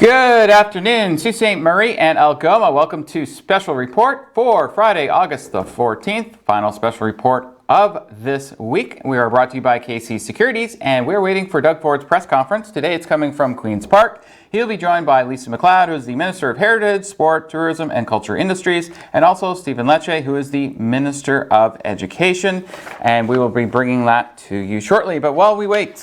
Good afternoon, Sault Ste. Marie and Algoma. Welcome to Special Report for Friday, August the 14th. Final special report of this week. We are brought to you by KC Securities, and we're waiting for Doug Ford's press conference. Today it's coming from Queen's Park. He'll be joined by Lisa MacLeod, who is the Minister of Heritage, Sport, Tourism and Culture Industries, and also Stephen Lecce, who is the Minister of Education. And we will be bringing that to you shortly. But while we wait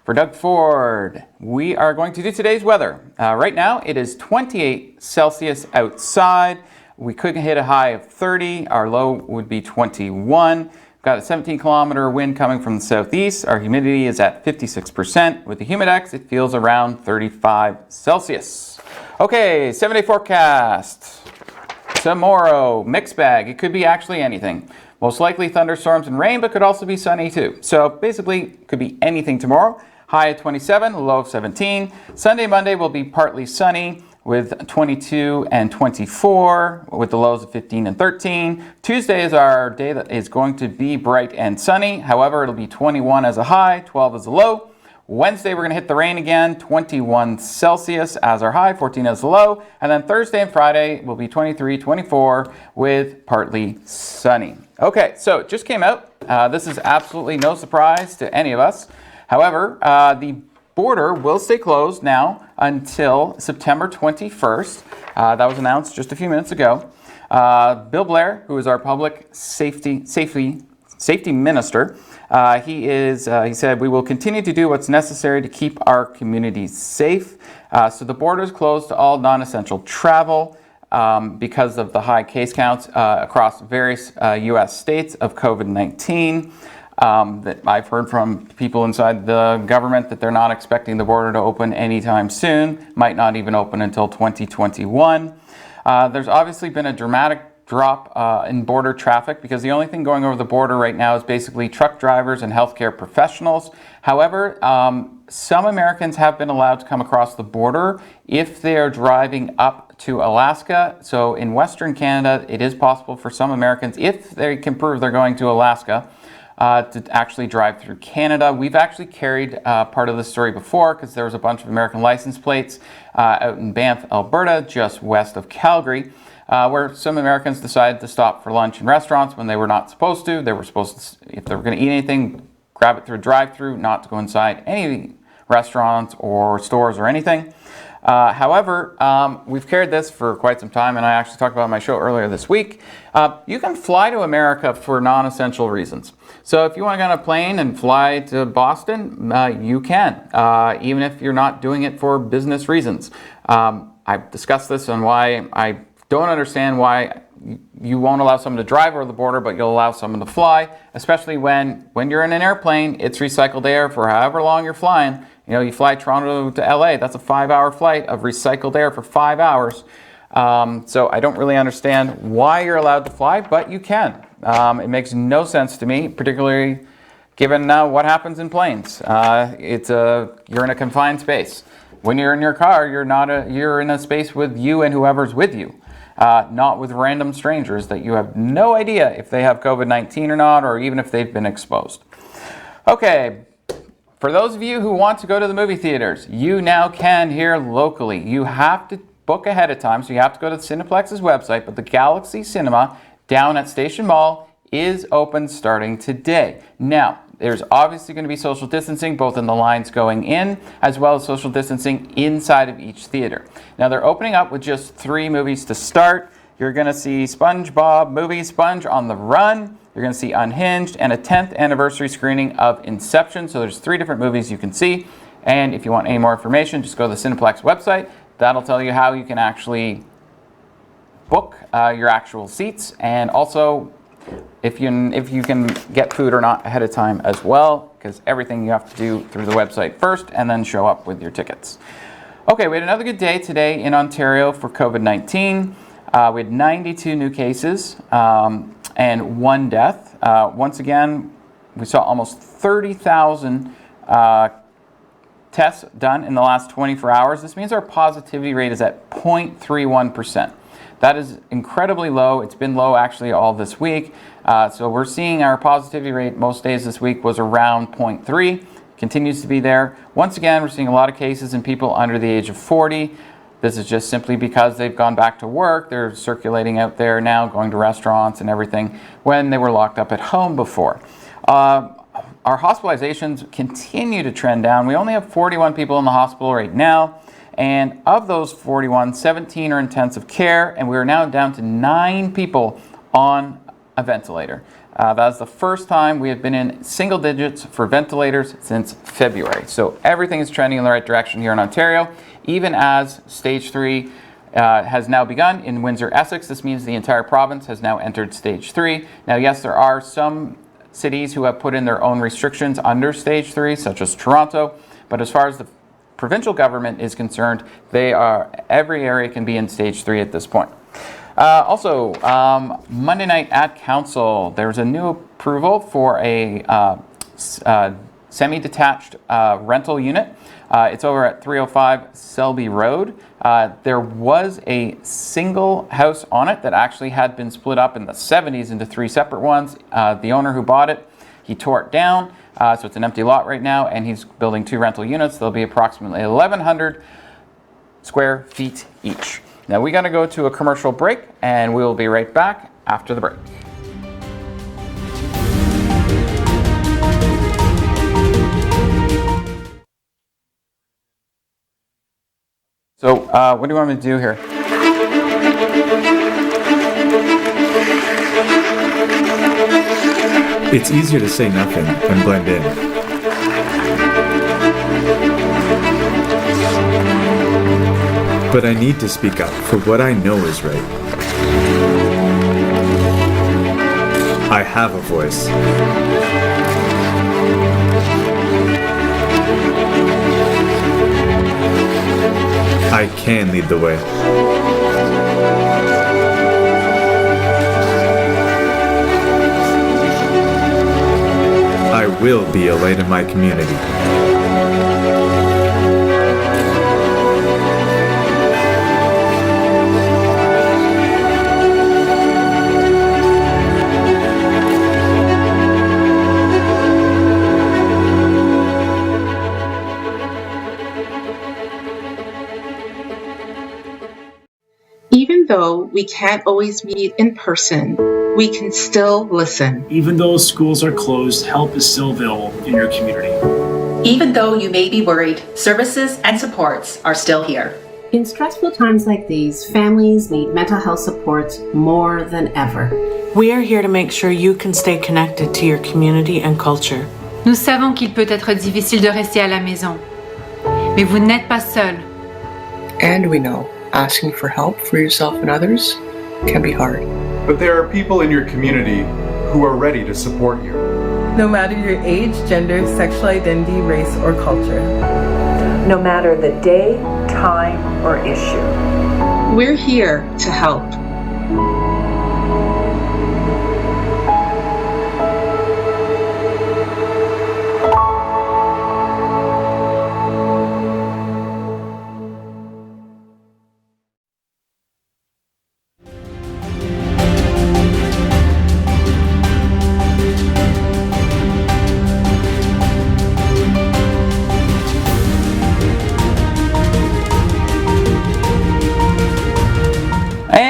for Doug Ford, we are going to do today's weather. Right now, it is 28 Celsius outside. We could hit a high of 30. Our low would be 21. We've got a 17-kilometer wind coming from the southeast. Our humidity is at 56%. With the humidex, it feels around 35 Celsius. Okay, 7-day forecast. Tomorrow, mixed bag. It could be actually anything. Most likely thunderstorms and rain, but could also be sunny too. So basically, could be anything tomorrow. High of 27, low of 17. Sunday, Monday will be partly sunny with 22 and 24, with the lows of 15 and 13. Tuesday is our day that is going to be bright and sunny. However, it'll be 21 as a high, 12 as a low. Wednesday, we're going to hit the rain again, 21 Celsius as our high, 14 as a low. And then Thursday and Friday will be 23, 24 with partly sunny. Okay, so it just came out. This is absolutely no surprise to any of us. However, the border will stay closed now until September 21st. That was announced just a few minutes ago. Bill Blair, who is our public safety minister, he said, "We will continue to do what's necessary to keep our communities safe." So the border is closed to all non-essential travel because of the high case counts across various U.S. states of COVID-19. That I've heard from people inside the government that they're not expecting the border to open anytime soon, might not even open until 2021. There's obviously been a dramatic drop in border traffic because the only thing going over the border right now is basically truck drivers and healthcare professionals. However, some Americans have been allowed to come across the border if they are driving up to Alaska. So in Western Canada, it is possible for some Americans, if they can prove they're going to Alaska, to actually drive through Canada. We've actually carried part of this story before because there was a bunch of American license plates out in Banff, Alberta, just west of Calgary, where some Americans decided to stop for lunch in restaurants when they were not supposed to. They were supposed to, if they were going to eat anything, grab it through a drive-through, not to go inside any restaurants or stores or anything. However, we've carried this for quite some time, and I actually talked about it on my show earlier this week. You can fly to America for non-essential reasons. So if you want to get on a plane and fly to Boston, you can, even if you're not doing it for business reasons. I've discussed this on why I don't understand why you won't allow someone to drive over the border, but you'll allow someone to fly, especially when you're in an airplane, it's recycled air for however long you're flying. You know, you fly Toronto to LA, that's a 5-hour flight of recycled air for 5 hours. So I don't really understand why you're allowed to fly, but you can. It makes no sense to me, particularly given what happens in planes. You're in a confined space. When you're in your car, you're in a space with you and whoever's with you. Not with random strangers that you have no idea if they have COVID-19 or not, or even if they've been exposed. Okay, for those of you who want to go to the movie theaters, you now can here locally. You have to book ahead of time, so you have to go to the Cineplex's website, but the Galaxy Cinema down at Station Mall is open starting today. Now, there's obviously going to be social distancing both in the lines going in as well as social distancing inside of each theater. Now they're opening up with just 3 movies to start. You're going to see SpongeBob movie, Sponge on the Run. You're going to see Unhinged and a 10th anniversary screening of Inception. So there's 3 different movies you can see. And if you want any more information, just go to the Cineplex website. That'll tell you how you can actually book your actual seats, and also if you can get food or not ahead of time as well, because everything you have to do through the website first and then show up with your tickets. Okay, we had another good day today in Ontario for COVID-19. We had 92 new cases and 1 death. Once again, we saw almost 30,000 tests done in the last 24 hours. This means our positivity rate is at 0.31%. That is incredibly low. It's been low actually all this week. So we're seeing our positivity rate most days this week was around 0.3. continues to be there. Once again, we're seeing a lot of cases in people under the age of 40. This is just simply because they've gone back to work. They're circulating out there now, going to restaurants and everything when they were locked up at home before. Our hospitalizations continue to trend down. We only have 41 people in the hospital right now. And of those 41, 17 are intensive care. And we are now down to 9 people on a ventilator. That is the first time we have been in single digits for ventilators since February. So everything is trending in the right direction here in Ontario, even as stage 3 has now begun in Windsor, Essex. This means the entire province has now entered stage 3. Now, yes, there are some cities who have put in their own restrictions under stage 3, such as Toronto. But as far as the provincial government is concerned, every area can be in stage 3 at this point. Also, Monday night at Council, there's a new approval for a semi-detached rental unit. It's over at 305 Selby Road. There was a single house on it that actually had been split up in the 70s into 3 separate ones. The owner who bought it, he tore it down, so it's an empty lot right now, and he's building 2 rental units. There'll be approximately 1,100 square feet each. Now we got to go to a commercial break, and we will be right back after the break. So what do you want me to do here? It's easier to say nothing than blend in. But I need to speak up for what I know is right. I have a voice. I can lead the way. I will be a light in my community. Even though we can't always meet in person, we can still listen. Even though schools are closed, help is still available in your community. Even though you may be worried, services and supports are still here. In stressful times like these, families need mental health supports more than ever. We are here to make sure you can stay connected to your community and culture. Nous savons qu'il peut être difficile de rester à la maison, mais vous n'êtes pas seul. And we know asking for help for yourself and others can be hard. But there are people in your community who are ready to support you. No matter your age, gender, sexual identity, race, or culture. No matter the day, time, or issue. We're here to help.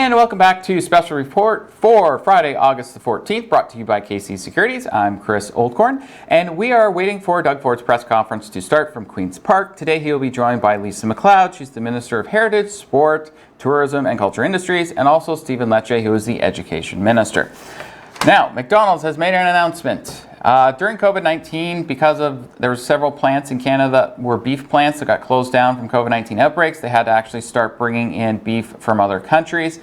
Welcome back to Special Report for Friday, August the 14th, brought to you by KC Securities. I'm Chris Oldcorn, and we are waiting for Doug Ford's press conference to start from Queen's Park. Today he will be joined by Lisa MacLeod. She's the Minister of Heritage, Sport, Tourism and Culture Industries, and also Stephen Lecce, who is the Education Minister. Now, McDonald's has made an announcement. During COVID-19, there were several plants in Canada that were beef plants that got closed down from COVID-19 outbreaks. They had to actually start bringing in beef from other countries.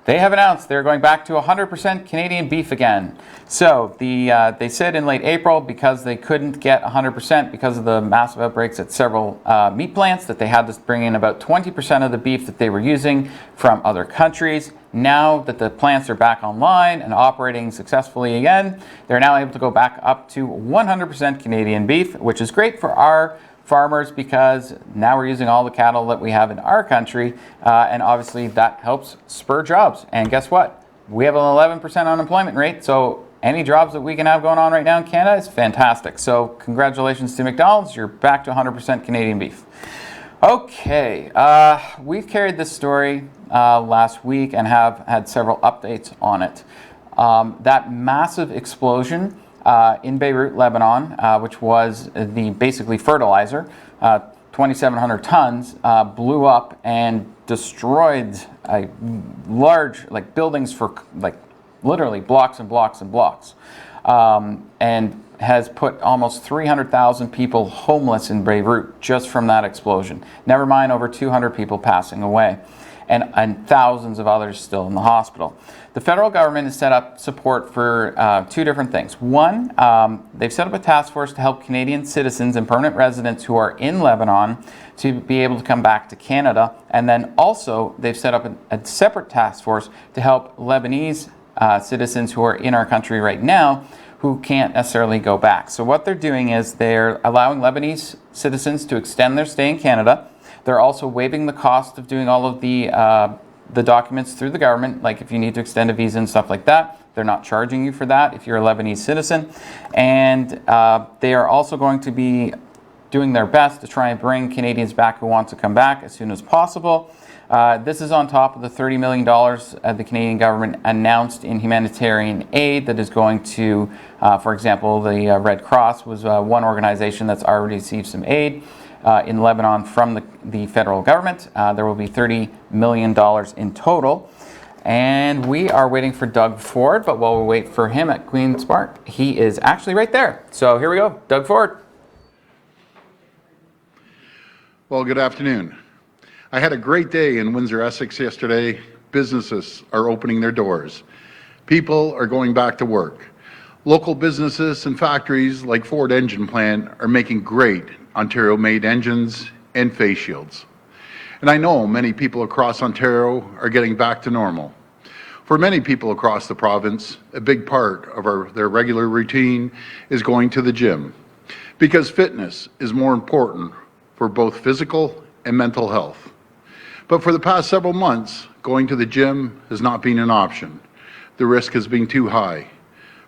They have announced they're going back to 100% Canadian beef again. So they said in late April, because they couldn't get 100% because of the massive outbreaks at several meat plants, that they had to bring in about 20% of the beef that they were using from other countries. Now that the plants are back online and operating successfully again, they're now able to go back up to 100% Canadian beef, which is great for our farmers because now we're using all the cattle that we have in our country, and obviously that helps spur jobs. And guess what? We have an 11% unemployment rate, any jobs that we can have going on right now in Canada is fantastic. So congratulations to McDonald's. You're back to 100% Canadian beef. Okay, we've carried this story last week and have had several updates on it. That massive explosion in Beirut, Lebanon, which was the basically fertilizer, 2,700 tons, blew up and destroyed a large buildings for literally blocks and blocks and blocks, and has put almost 300,000 people homeless in Beirut just from that explosion. Never mind over 200 people passing away, and thousands of others still in the hospital. The federal government has set up support for two different things. One, they've set up a task force to help Canadian citizens and permanent residents who are in Lebanon to be able to come back to Canada. And then also they've set up a separate task force to help Lebanese citizens who are in our country right now who can't necessarily go back. So what they're doing is they're allowing Lebanese citizens to extend their stay in Canada. They're also waiving the cost of doing all of the documents through the government, like if you need to extend a visa and stuff like that. They're not charging you for that if you're a Lebanese citizen. And they are also going to be doing their best to try and bring Canadians back who want to come back as soon as possible. This is on top of the $30 million the Canadian government announced in humanitarian aid that is going to, for example, the Red Cross was one organization that's already received some aid in Lebanon from the federal government. There will be $30 million in total. And we are waiting for Doug Ford, but while we wait for him at Queen's Park, he is actually right there. So here we go, Doug Ford. Well, good afternoon. I had a great day in Windsor, Essex yesterday. Businesses are opening their doors. People are going back to work. Local businesses and factories like Ford Engine Plant are making great Ontario-made engines and face shields. And I know many people across Ontario are getting back to normal. For many people across the province, a big part of their regular routine is going to the gym, because fitness is more important for both physical and mental health. But for the past several months, going to the gym has not been an option. The risk has been too high.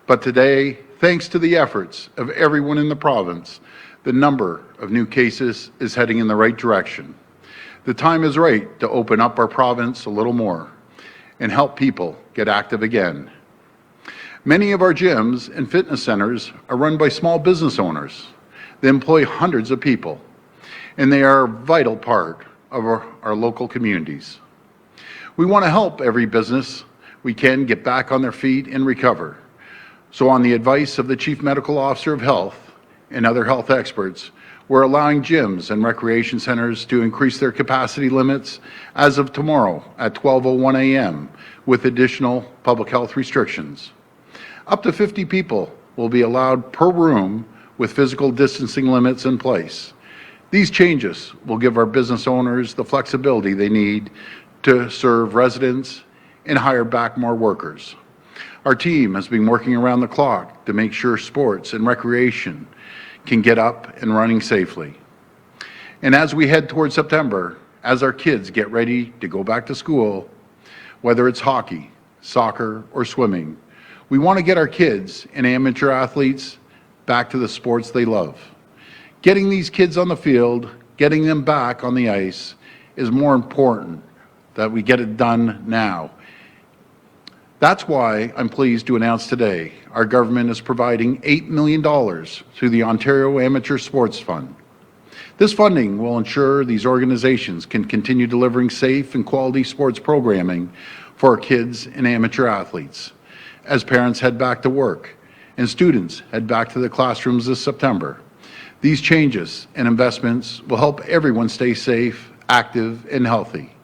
But today, thanks to the efforts of everyone in the province, the number of new cases is heading in the right direction. The time is right to open up our province a little more and help people get active again. Many of our gyms and fitness centers are run by small business owners. They employ hundreds of people, and they are a vital part of our local communities. We want to help every business we can get back on their feet and recover. So on the advice of the Chief Medical Officer of Health and other health experts, we're allowing gyms and recreation centers to increase their capacity limits as of tomorrow at 12:01 a.m. with additional public health restrictions. Up to 50 people will be allowed per room with physical distancing limits in place. These changes will give our business owners the flexibility they need to serve residents and hire back more workers. Our team has been working around the clock to make sure sports and recreation can get up and running safely. And as we head towards September, as our kids get ready to go back to school, whether it's hockey, soccer, or swimming, we want to get our kids and amateur athletes back to the sports they love. Getting these kids on the field, getting them back on the ice is more important that we get it done now. That's why I'm pleased to announce today our government is providing $8 million through the Ontario Amateur Sports Fund. This funding will ensure these organizations can continue delivering safe and quality sports programming for our kids and amateur athletes as parents head back to work and students head back to the classrooms this September. These changes and investments will help everyone stay safe, active, and healthy.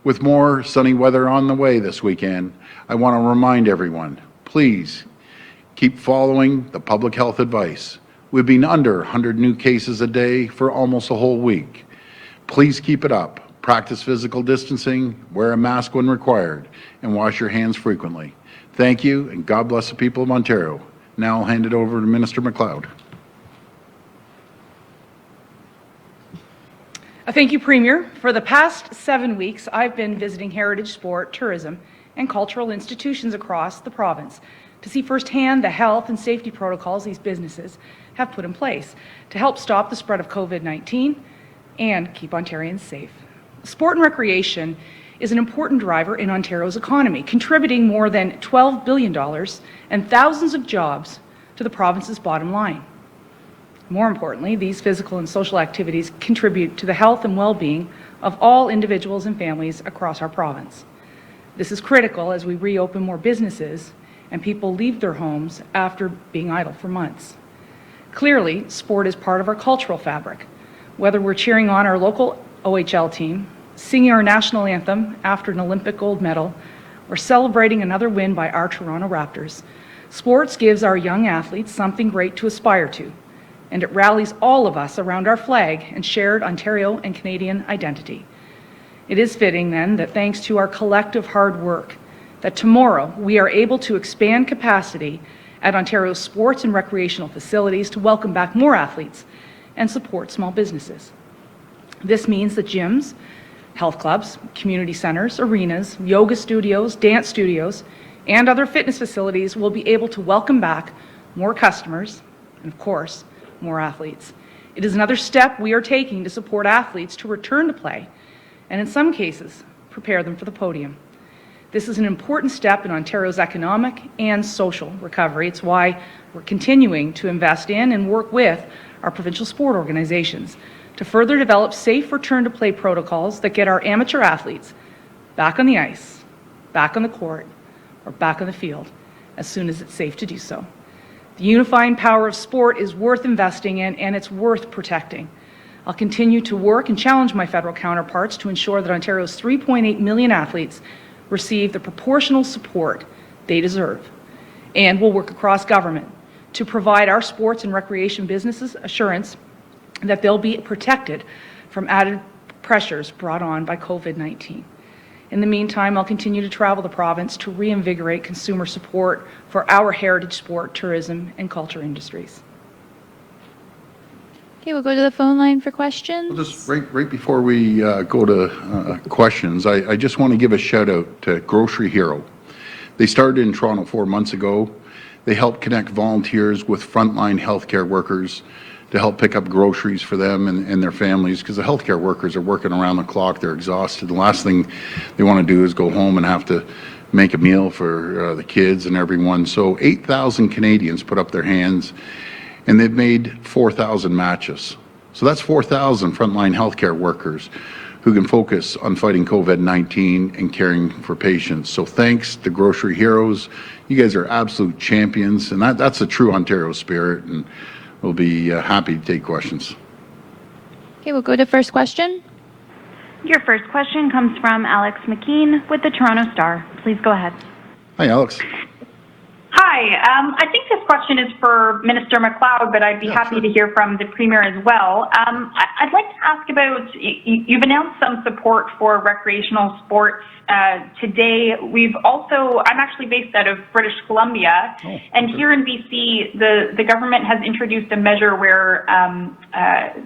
With more sunny weather on the way this weekend, I want to remind everyone, please keep following the public health advice. We've been under 100 new cases a day for almost a whole week. Please keep it up. Practice physical distancing, wear a mask when required, and wash your hands frequently. Thank you, and God bless the people of Ontario. Now I'll hand it over to Minister MacLeod. Thank you, Premier. For the past 7 weeks, I've been visiting heritage sport, tourism, and cultural institutions across the province to see firsthand the health and safety protocols these businesses have put in place to help stop the spread of COVID-19 and keep Ontarians safe. Sport and recreation is an important driver in Ontario's economy, contributing more than $12 billion and thousands of jobs to the province's bottom line. More importantly, these physical and social activities contribute to the health and well-being of all individuals and families across our province. This is critical as we reopen more businesses and people leave their homes after being idle for months. Clearly, sport is part of our cultural fabric. Whether we're cheering on our local OHL team, singing our national anthem after an Olympic gold medal, or celebrating another win by our Toronto Raptors, sports gives our young athletes something great to aspire to, and it rallies all of us around our flag and shared Ontario and Canadian identity. It is fitting, then, that thanks to our collective hard work, that tomorrow we are able to expand capacity at Ontario's sports and recreational facilities to welcome back more athletes and support small businesses. This means that gyms, health clubs, community centers, arenas, yoga studios, dance studios, and other fitness facilities will be able to welcome back more customers and, of course, more athletes. It is another step we are taking to support athletes to return to play and, in some cases, prepare them for the podium. This is an important step in Ontario's economic and social recovery. It's why we're continuing to invest in and work with our provincial sport organizations to further develop safe return-to-play protocols that get our amateur athletes back on the ice, back on the court, or back on the field as soon as it's safe to do so. The unifying power of sport is worth investing in, and it's worth protecting. I'll continue to work and challenge my federal counterparts to ensure that Ontario's 3.8 million athletes receive the proportional support they deserve, and we'll work across government to provide our sports and recreation businesses assurance that they'll be protected from added pressures brought on by COVID-19. In the meantime, I'll continue to travel the province to reinvigorate consumer support for our heritage sport, tourism, and culture industries. Okay, we'll go to the phone line for questions. Well, just right before we go to questions, I just want to give a shout out to Grocery Hero. They started in Toronto 4 months ago. They help connect volunteers with frontline healthcare workers to help pick up groceries for them and their families, because the healthcare workers are working around the clock. They're exhausted. The last thing they want to do is go home and have to make a meal for the kids and everyone. So 8,000 Canadians put up their hands, and they've made 4,000 matches. So that's 4,000 frontline healthcare workers who can focus on fighting COVID-19 and caring for patients. So thanks to Grocery Heroes. You guys are absolute champions, and that's a true Ontario spirit, and we'll be happy to take questions. Okay, we'll go to first question. Your first question comes from Alex McKean with the Toronto Star. Please go ahead. Hi, Alex. Hi. I think this question is for Minister MacLeod, but I'd be happy to hear from the Premier as well. I'd like to ask about, you've announced some support for recreational sports today. I'm actually based out of British Columbia, and here in BC, the government has introduced a measure where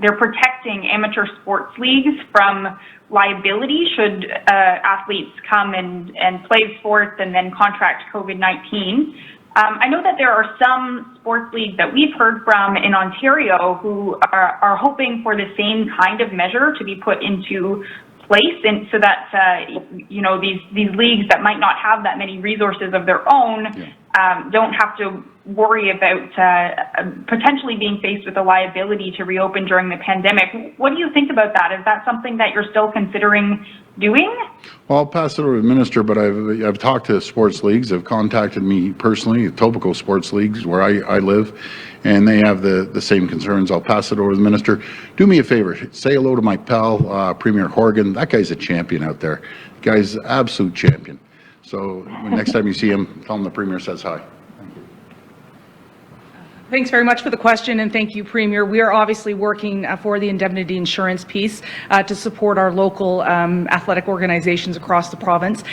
they're protecting amateur sports leagues from liability should athletes come and play sports and then contract COVID-19. I know that there are some sports leagues that we've heard from in Ontario who are hoping for the same kind of measure to be put into place, and so that these leagues that might not have that many resources of their own don't have to worry about potentially being faced with a liability to reopen during the pandemic. What do you think about that? Is that something that you're still considering doing? Well, I'll pass it over to the Minister, but I've talked to sports leagues. They've contacted me personally, Etobicoke sports leagues where I live, and they have the same concerns. I'll pass it over to the Minister. Do me a favor, say hello to my pal, Premier Horgan. That guy's a champion out there. The guy's an absolute champion. So next time you see him, tell him the Premier says hi. Thanks very much for the question, and thank you, Premier. We are obviously working for the indemnity insurance piece to support our local athletic organizations across the province.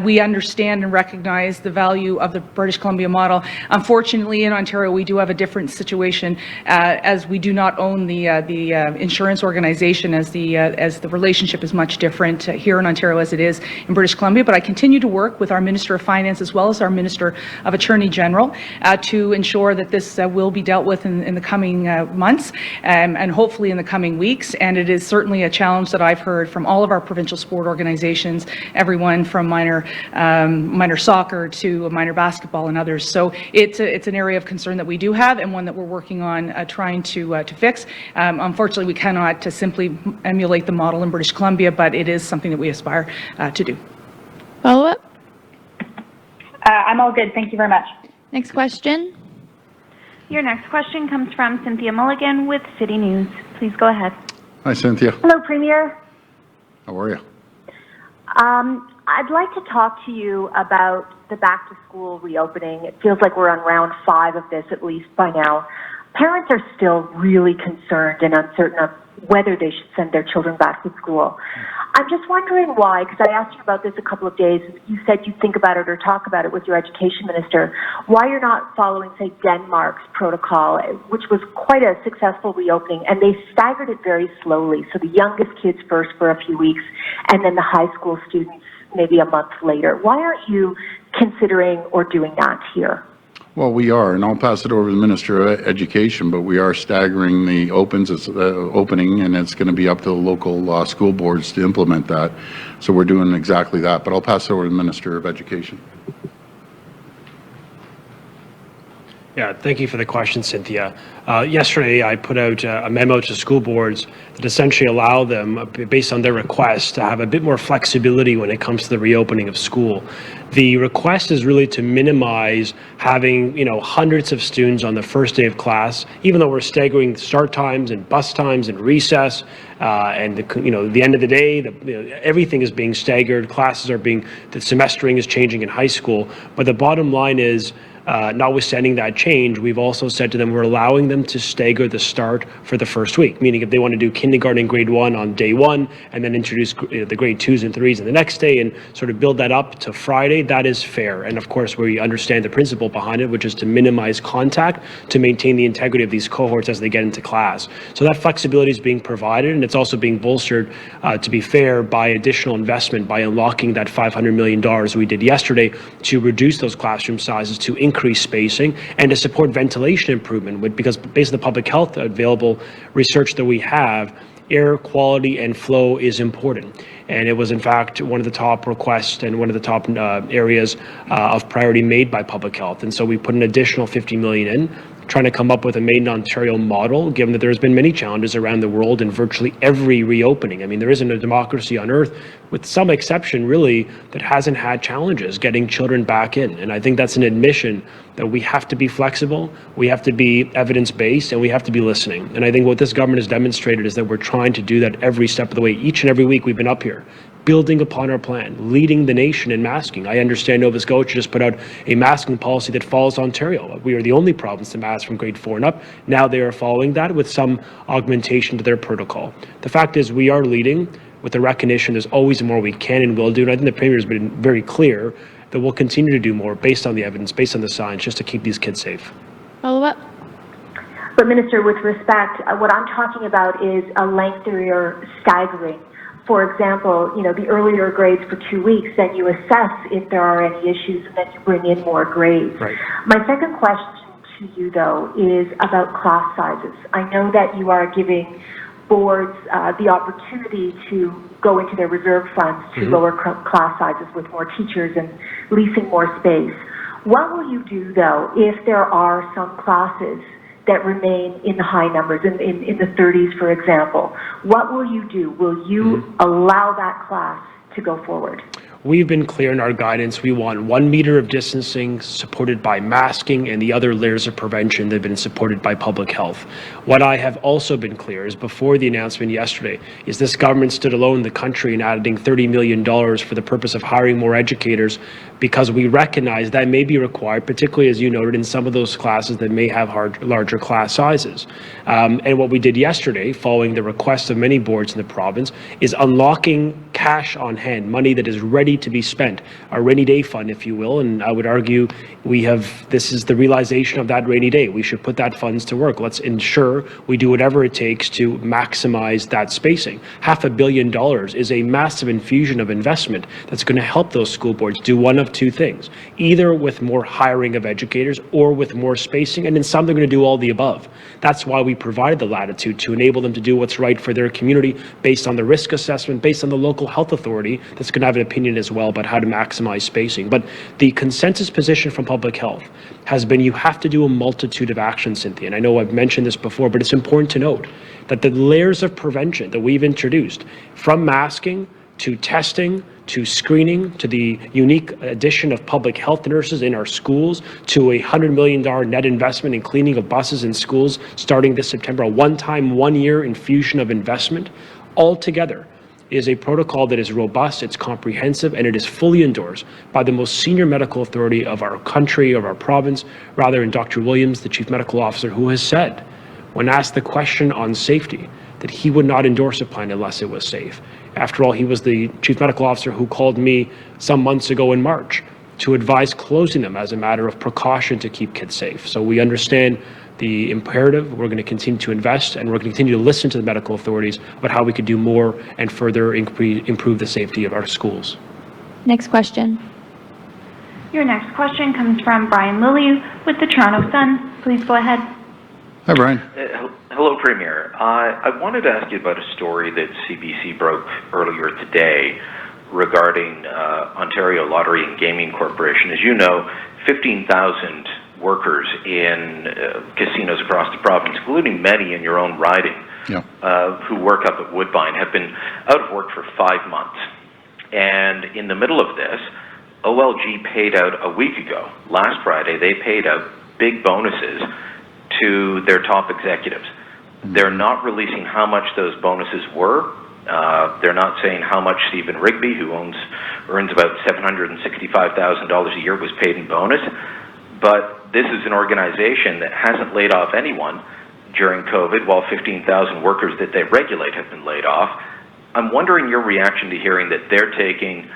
We understand and recognize the value of the British Columbia model. Unfortunately, in Ontario, we do have a different situation as we do not own the insurance organization, as the relationship is much different here in Ontario as it is in British Columbia. But I continue to work with our Minister of Finance as well as our Minister of Attorney General to ensure that this will be dealt with in the coming months and hopefully in the coming weeks. And it is certainly a challenge that I've heard from all of our provincial sport organizations, everyone from minor soccer to minor basketball and others. So it's an area of concern that we do have and one that we're working on trying to fix. Unfortunately, we cannot simply emulate the model in British Columbia, but it is something that we aspire to do. Follow up? I'm all good. Thank you very much. Next question. Your next question comes from Cynthia Mulligan with City News. Please go ahead. Hi, Cynthia. Hello, Premier. How are you? I'd like to talk to you about the back-to-school reopening. It feels like we're on round 5 of this, at least by now. Parents are still really concerned and uncertain of whether they should send their children back to school. I'm just wondering why, because I asked you about this a couple of days. You said you'd think about it or talk about it with your education minister. Why you're not following, say, Denmark's protocol, which was quite a successful reopening, and they staggered it very slowly. So the youngest kids first for a few weeks, and then the high school students maybe a month later. Why aren't you considering or doing that here? Well, we are, and I'll pass it over to the Minister of Education, but we are staggering the opening, and it's going to be up to the local school boards to implement that. So we're doing exactly that, but I'll pass it over to the Minister of Education. Yeah, thank you for the question, Cynthia. Yesterday, I put out a memo to school boards that essentially allow them, based on their request, to have a bit more flexibility when it comes to the reopening of school. The request is really to minimize having, hundreds of students on the first day of class, even though we're staggering start times and bus times and recess, and the end of the day, everything is being staggered. The semestering is changing in high school. But the bottom line is, notwithstanding that change, we've also said to them we're allowing them to stagger the start for the first week, meaning if they want to do kindergarten and grade 1 on day 1 and then introduce the grade 2s and 3s on the next day and sort of build that up to Friday, that is fair. And of course, we understand the principle behind it, which is to minimize contact to maintain the integrity of these cohorts as they get into class. So that flexibility is being provided, and it's also being bolstered, to be fair, by additional investment by unlocking that $500 million we did yesterday to reduce those classroom sizes, to increase spacing, and to support ventilation improvement, because based on the public health available research that we have, air quality and flow is important. And it was in fact one of the top requests and one of the top areas of priority made by public health. And so we put an additional $50 million in, trying to come up with a Made in Ontario model, given that there's been many challenges around the world in virtually every reopening. I mean, there isn't a democracy on earth, with some exception really, that hasn't had challenges getting children back in. And I think that's an admission that we have to be flexible, we have to be evidence-based, and we have to be listening. And I think what this government has demonstrated is that we're trying to do that every step of the way. Each and every week we've been up here, building upon our plan, leading the nation in masking. I understand Nova Scotia just put out a masking policy that follows Ontario. We are the only province to mask from grade 4 and up. Now they are following that with some augmentation to their protocol. The fact is we are leading with the recognition there's always more we can and will do. And I think the Premier has been very clear that we'll continue to do more based on the evidence, based on the science, just to keep these kids safe. Follow up. But Minister, with respect, what I'm talking about is a lengthier staggering. For example, the earlier grades for 2 weeks, then you assess if there are any issues, and then you bring in more grades. Right. My second question to you, though, is about class sizes. I know that you are giving boards the opportunity to go into their reserve funds to lower class sizes with more teachers and leasing more space. What will you do, though, if there are some classes that remain in the high numbers, in the 30s, for example? What will you do? Will you allow that class to go forward? We've been clear in our guidance. We want 1 meter of distancing supported by masking and the other layers of prevention that have been supported by public health. What I have also been clear is before the announcement yesterday is this government stood alone in the country in adding $30 million for the purpose of hiring more educators, because we recognize that may be required, particularly as you noted, in some of those classes that may have larger class sizes. And what we did yesterday, following the request of many boards in the province, is unlocking cash on hand, money that is ready to be spent, a rainy day fund, if you will. And I would argue this is the realization of that rainy day. We should put that funds to work. Let's ensure we do whatever it takes to maximize that spacing. $500 million is a massive infusion of investment that's going to help those school boards do one of two things, either with more hiring of educators or with more spacing, and in some they're going to do all the above. That's why we provided the latitude to enable them to do what's right for their community based on the risk assessment, based on the local health authority that's going to have an opinion as well about how to maximize spacing. But the consensus position from public health has been you have to do a multitude of actions, Cynthia. And I know I've mentioned this before, but it's important to note that the layers of prevention that we've introduced, from masking to testing, to screening, to the unique addition of public health nurses in our schools, to a $100 million net investment in cleaning of buses in schools starting this September, a one-time, one-year infusion of investment, altogether is a protocol that is robust, it's comprehensive, and it is fully endorsed by the most senior medical authority of our country, of our province, rather in Dr. Williams, the Chief Medical Officer, who has said, when asked the question on safety, that he would not endorse a plan unless it was safe. After all, he was the Chief Medical Officer who called me some months ago in March to advise closing them as a matter of precaution to keep kids safe. So we understand the imperative. We're going to continue to invest, and we're going to continue to listen to the medical authorities about how we could do more and further improve the safety of our schools. Next question. Your next question comes from Brian Lilly with the Toronto Sun. Please go ahead. Hi, Brian. Hello, Premier. I wanted to ask you about a story that CBC broke earlier today regarding Ontario Lottery and Gaming Corporation. As you know, 15,000 workers in casinos across the province, including many in your own riding, who work up at Woodbine, have been out of work for 5 months. And in the middle of this, OLG paid out a week ago. Last Friday, they paid out big bonuses to their top executives. They're not releasing how much those bonuses were. They're not saying how much Stephen Rigby, who earns about $765,000 a year, was paid in bonus. But this is an organization that hasn't laid off anyone during COVID, while 15,000 workers that they regulate have been laid off. I'm wondering your reaction to hearing that they're taking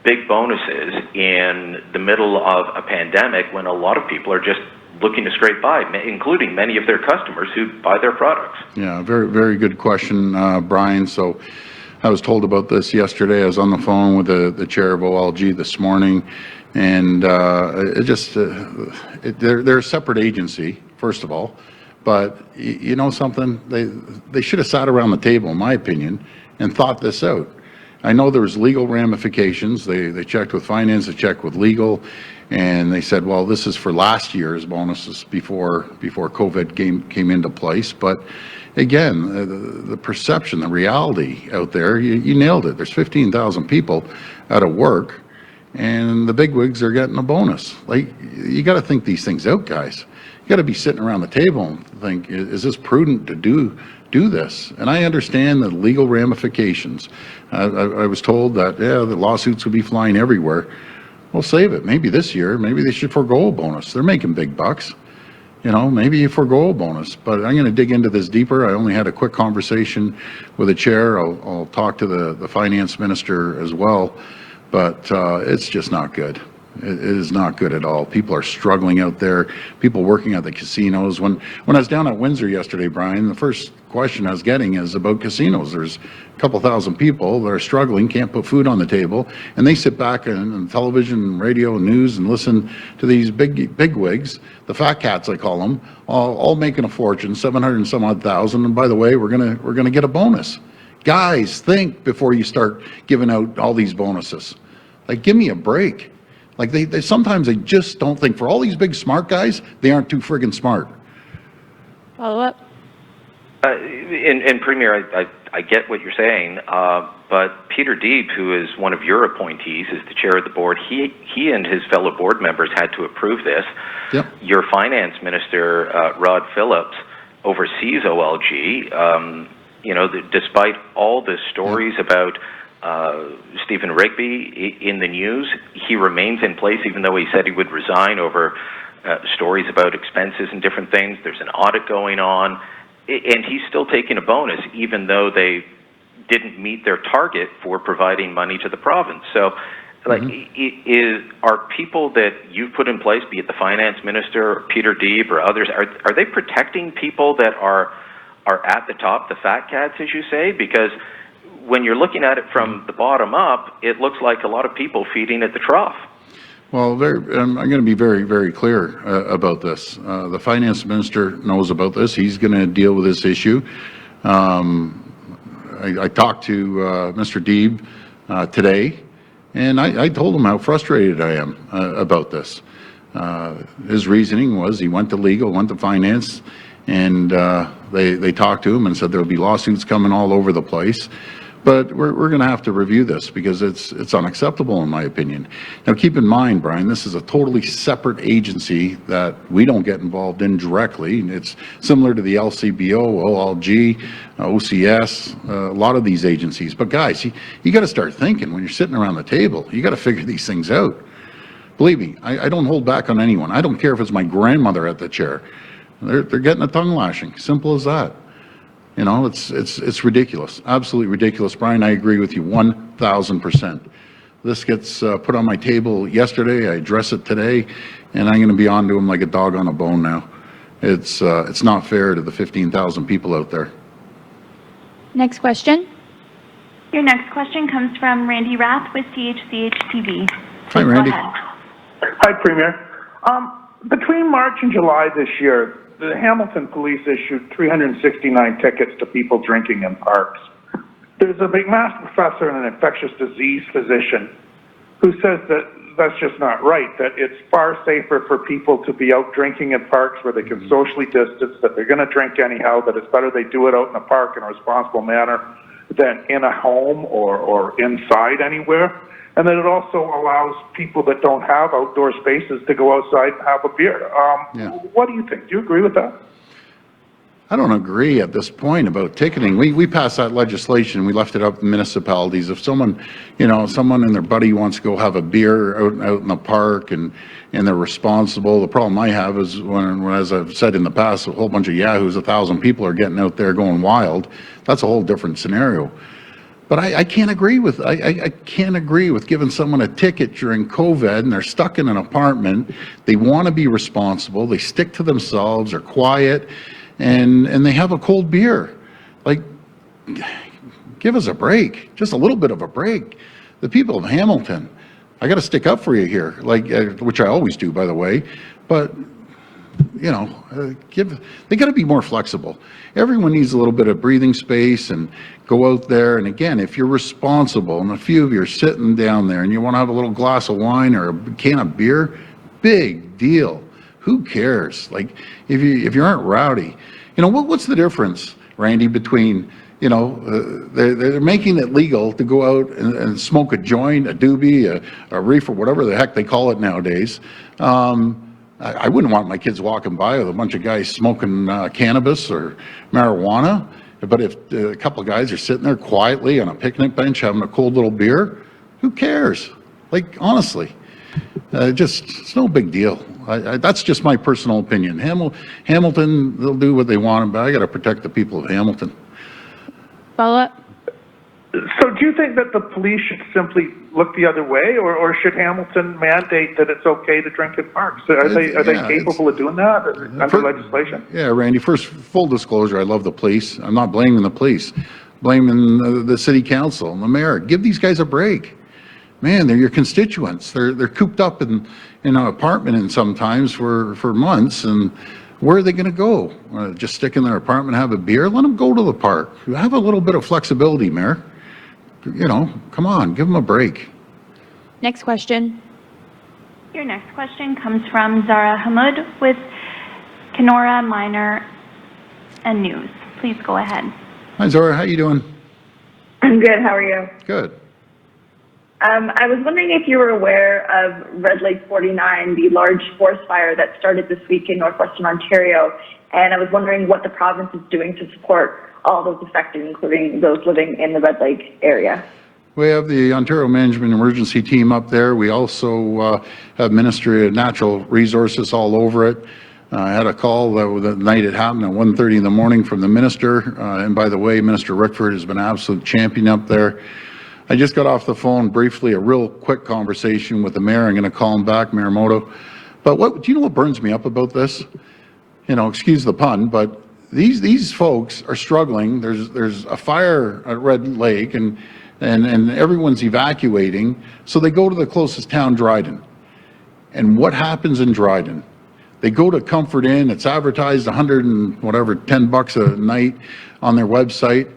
big bonuses in the middle of a pandemic when a lot of people are just looking to scrape by, including many of their customers who buy their products. Yeah, very, very good question, Brian. So I was told about this yesterday. I was on the phone with the chair of OLG this morning, and they're a separate agency, first of all. But you know something? They should have sat around the table, in my opinion, and thought this out. I know there was legal ramifications. They checked with finance, they checked with legal, and they said, well, this is for last year's bonuses before COVID came into place. But again, the perception, the reality out there, you nailed it. There's 15,000 people out of work, and the bigwigs are getting a bonus. Like, you got to think these things out, guys. You got to be sitting around the table and think, is this prudent to do this? And I understand the legal ramifications. I was told that, the lawsuits will be flying everywhere. Well, save it. Maybe this year, maybe they should forego a bonus. They're making big bucks. You know, maybe you forego a bonus. But I'm going to dig into this deeper. I only had a quick conversation with the chair. I'll talk to the finance minister as well. But it's just not good. It is not good at all. People are struggling out there. People working at the casinos. When I was down at Windsor yesterday, Brian, the first question I was getting is about casinos. There's a couple thousand people that are struggling, can't put food on the table, and they sit back on television, radio, news, and listen to these big wigs, the fat cats I call them, all making a fortune, 700 and some odd thousand. And by the way, we're gonna get a bonus. Guys, think before you start giving out all these bonuses. Like, give me a break. Like, they sometimes they just don't think. For all these big smart guys, they aren't too friggin' smart. Follow up. And Premier, I get what you're saying, but Peter Deeb, who is one of your appointees, is the chair of the board. He and his fellow board members had to approve this. Yep. Your finance minister, Rod Phillips, oversees OLG. despite all the stories about Stephen Rigby in the news, he remains in place even though he said he would resign over stories about expenses and different things. There's an audit going on, and he's still taking a bonus even though they didn't meet their target for providing money to the province. So, are people that you've put in place, be it the finance minister, or Peter Deeb, or others, are they protecting people that are at the top, the fat cats, as you say? Because when you're looking at it from the bottom up, it looks like a lot of people feeding at the trough. Well, I'm going to be very, very clear about this. The finance minister knows about this. He's going to deal with this issue. I talked to Mr. Deeb today, and I told him how frustrated I am about this. His reasoning was he went to legal, went to finance, and they talked to him and said there would be lawsuits coming all over the place. But we're going to have to review this because it's unacceptable in my opinion. Now keep in mind, Brian, this is a totally separate agency that we don't get involved in directly. It's similar to the LCBO, OLG, OCS, a lot of these agencies. But guys, you got to start thinking when you're sitting around the table. You got to figure these things out. Believe me, I don't hold back on anyone. I don't care if it's my grandmother at the chair. They're getting a tongue lashing. Simple as that. You know, it's ridiculous, absolutely ridiculous. Brian, I agree with you 1,000%. This gets put on my table yesterday. I address it today, and I'm going to be on to him like a dog on a bone now. It's not fair to the 15,000 people out there. Next question. Your next question comes from Randy Rath with CHCH-TV. Hi, Randy. Hi, Premier. Between March and July this year, the Hamilton police issued 369 tickets to people drinking in parks. There's a McMaster professor and an infectious disease physician who says that that's just not right, that it's far safer for people to be out drinking in parks where they can socially distance, that they're going to drink anyhow, that it's better they do it out in a park in a responsible manner than in a home or inside anywhere. And then it also allows people that don't have outdoor spaces to go outside and have a beer. What do you think? Do you agree with that? I don't agree at this point about ticketing. We passed that legislation. We left it up to municipalities. If someone and their buddy wants to go have a beer out in the park and they're responsible, the problem I have is when, as I've said in the past, a whole bunch of yahoos, 1,000 people are getting out there going wild. That's a whole different scenario. But I can't agree with I can't agree with giving someone a ticket during COVID and they're stuck in an apartment. They want to be responsible. They stick to themselves. They're quiet, and they have a cold beer. Like, give us a break. Just a little bit of a break. The people of Hamilton, I got to stick up for you here, which I always do, by the way. But they got to be more flexible. Everyone needs a little bit of breathing space and go out there. And again, if you're responsible and a few of you are sitting down there and you want to have a little glass of wine or a can of beer, big deal. Who cares? Like, if you aren't rowdy, what's the difference, Randy, between they're making it legal to go out and smoke a joint, a doobie, a reefer, whatever the heck they call it nowadays. I wouldn't want my kids walking by with a bunch of guys smoking cannabis or marijuana. But if a couple of guys are sitting there quietly on a picnic bench having a cold little beer, who cares? Like, honestly, it's no big deal. That's just my personal opinion. Hamilton, they'll do what they want, but I got to protect the people of Hamilton. Follow up. So do you think that the police should simply look the other way, or should Hamilton mandate that it's okay to drink in parks? Are they capable of doing that under legislation? Yeah, Randy, first, full disclosure, I love the police. I'm not blaming the police. Blaming the city council and the mayor. Give these guys a break. Man, they're your constituents. They're cooped up in an apartment and sometimes for months, and where are they going to go? Just stick in their apartment and have a beer? Let them go to the park. Have a little bit of flexibility, Mayor. Come on, give them a break. Next question. Your next question comes from Zara Hamud with Kenora Minor and News. Please go ahead. Hi, Zara. How you doing? I'm good. How are you? Good. I was wondering if you were aware of Red Lake 49, the large forest fire that started this week in northwestern Ontario, and I was wondering what the province is doing to support all those affected, including those living in the Red Lake area. We have the Ontario Management Emergency Team up there. We also have Ministry of Natural Resources all over it. I had a call the night it happened at 1:30 in the morning from the minister. And by the way, Minister Rickford has been an absolute champion up there. I just got off the phone briefly, a real quick conversation with the mayor. I'm going to call him back, Mayor Moto. But do you know what burns me up about this? You know, excuse the pun, but these folks are struggling. There's a fire at Red Lake and everyone's evacuating. So they go to the closest town, Dryden. And what happens in Dryden? They go to Comfort Inn. It's advertised $10 a night on their website.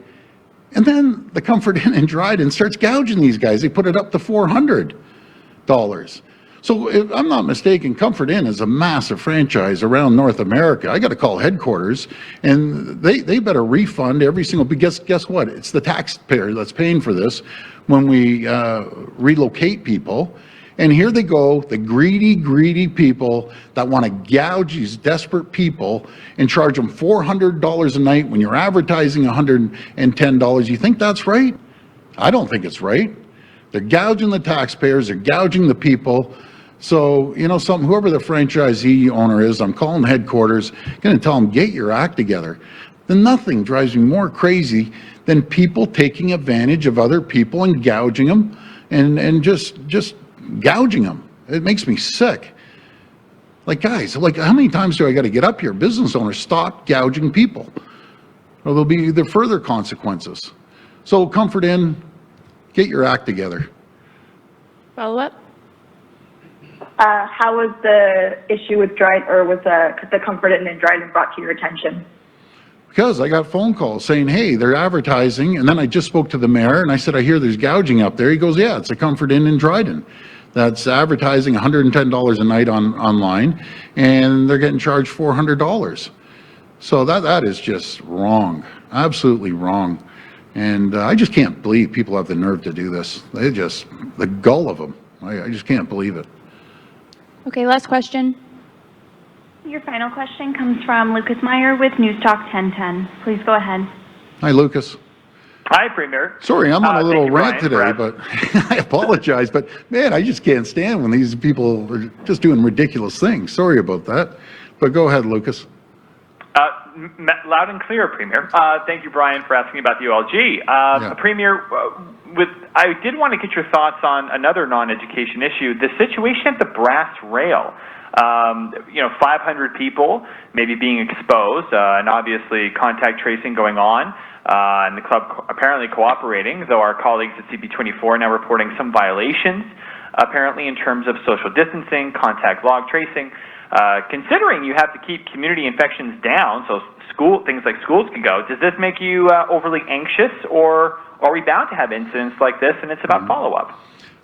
And then the Comfort Inn in Dryden starts gouging these guys. They put it up to $400. So if I'm not mistaken, Comfort Inn is a massive franchise around North America. I got to call headquarters, and they better refund every single, but guess what? It's the taxpayer that's paying for this when we relocate people. And here they go, the greedy people that want to gouge these desperate people and charge them $400 a night when you're advertising $110. You think that's right? I don't think it's right. They're gouging the taxpayers, they're gouging the people. So, you know something, whoever the franchisee owner is, I'm calling headquarters, going to tell them, get your act together. Then nothing drives me more crazy than people taking advantage of other people and gouging them and just gouging them. It makes me sick. Like, guys, like, how many times do I got to get up here? Business owners, stop gouging people, or there'll be the further consequences. So Comfort Inn, get your act together. Follow up. How was the issue with Dryden, or was the Comfort Inn in Dryden brought to your attention? Because I got phone calls saying, hey, they're advertising. And then I just spoke to the mayor and I said, I hear there's gouging up there. He goes, yeah, it's a Comfort Inn in Dryden that's advertising $110 a night online, and they're getting charged $400. So that is just wrong, absolutely wrong. And I just can't believe people have the nerve to do this. The gall of them. I just can't believe it. Okay, last question. Your final question comes from Lucas Meyer with News Talk 1010. Please go ahead. Hi, Lucas. Hi, Premier. Sorry, I'm on a little rant today, Brian, but I apologize. But man, I just can't stand when these people are just doing ridiculous things. Sorry about that. But go ahead, Lucas. Loud and clear, Premier. Thank you, Brian, for asking about the ULG. Premier, I did want to get your thoughts on another non-education issue, the situation at the brass rail. 500 people maybe being exposed, and obviously contact tracing going on, and the club apparently cooperating, though our colleagues at CP24 are now reporting some violations, apparently in terms of social distancing, contact log tracing. Considering you have to keep community infections down, so things like schools can go, does this make you overly anxious, or are we bound to have incidents like this, and it's about follow-up?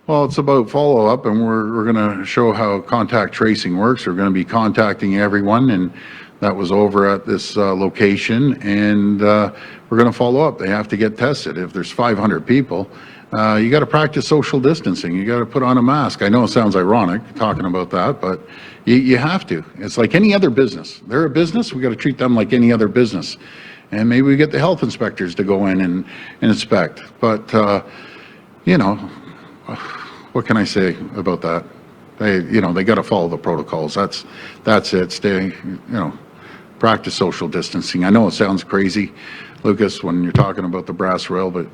Well, it's about follow-up, and we're going to show how contact tracing works. We're going to be contacting everyone, and that was over at this location, and we're going to follow up. They have to get tested. If there's 500 people, you got to practice social distancing. You got to put on a mask. I know it sounds ironic talking about that, but you have to. It's like any other business. They're a business. We got to treat them like any other business. And maybe we get the health inspectors to go in and inspect. But, what can I say about that? They got to follow the protocols. That's it. Stay, practice social distancing. I know it sounds crazy, Lucas, when you're talking about the brass rail, but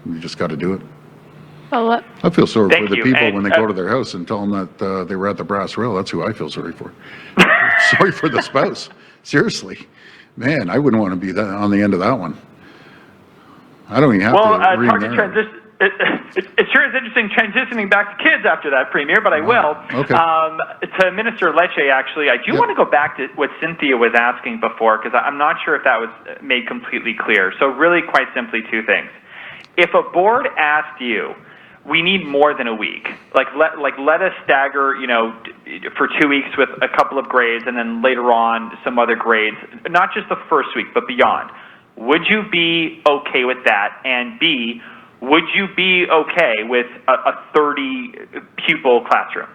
you just got to do it. Follow up. I feel sorry Thank for the you. people And, when they go to their house and tell them that they were at the brass rail. That's who I feel sorry for. Sorry for the spouse. Seriously. Man, I wouldn't want to be on the end of that one. I don't even have to it's hard to transition. It sure is interesting transitioning back to kids after that, Premier, but I will. Okay. To Minister Lecce, actually, I do want to go back to what Cynthia was asking before, because I'm not sure if that was made completely clear. So really, quite simply, two things. If a board asked you, we need more than a week, let us stagger, for 2 weeks with a couple of grades, and then later on some other grades, not just the first week, but beyond, would you be okay with that? And B, would you be okay with a 30 pupil classroom?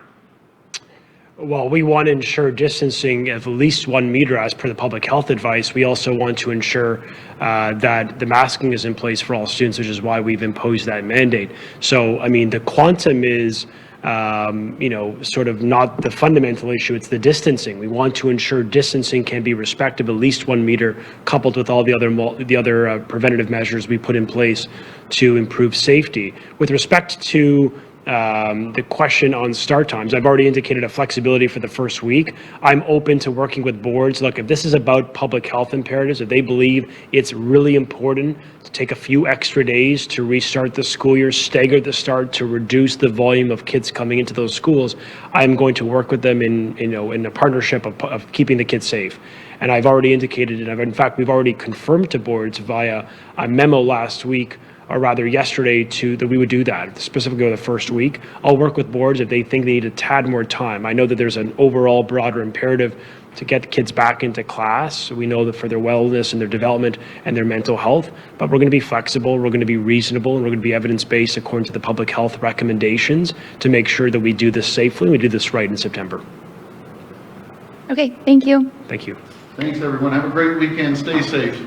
Well, we want to ensure distancing of at least 1 meter as per the public health advice. We also want to ensure that the masking is in place for all students, which is why we've imposed that mandate. So, I mean, the quantum is, sort of not the fundamental issue, it's the distancing. We want to ensure distancing can be respected, at least 1 meter, coupled with all the other preventative measures we put in place to improve safety. With respect to the question on start times, I've already indicated a flexibility for the first week. I'm open to working with boards. Look, if this is about public health imperatives, if they believe it's really important to take a few extra days to restart the school year, stagger the start to reduce the volume of kids coming into those schools, I'm going to work with them in a partnership of keeping the kids safe. And I've already indicated, and in fact, we've already confirmed to boards via a memo last week, or rather yesterday, that we would do that, specifically the first week. I'll work with boards if they think they need a tad more time. I know that there's an overall broader imperative to get kids back into class. We know that for their wellness and their development and their mental health, but we're going to be flexible, we're going to be reasonable, and we're going to be evidence-based according to the public health recommendations to make sure that we do this safely and we do this right in September. Okay, thank you. Thank you. Thanks, everyone. Have a great weekend. Stay safe.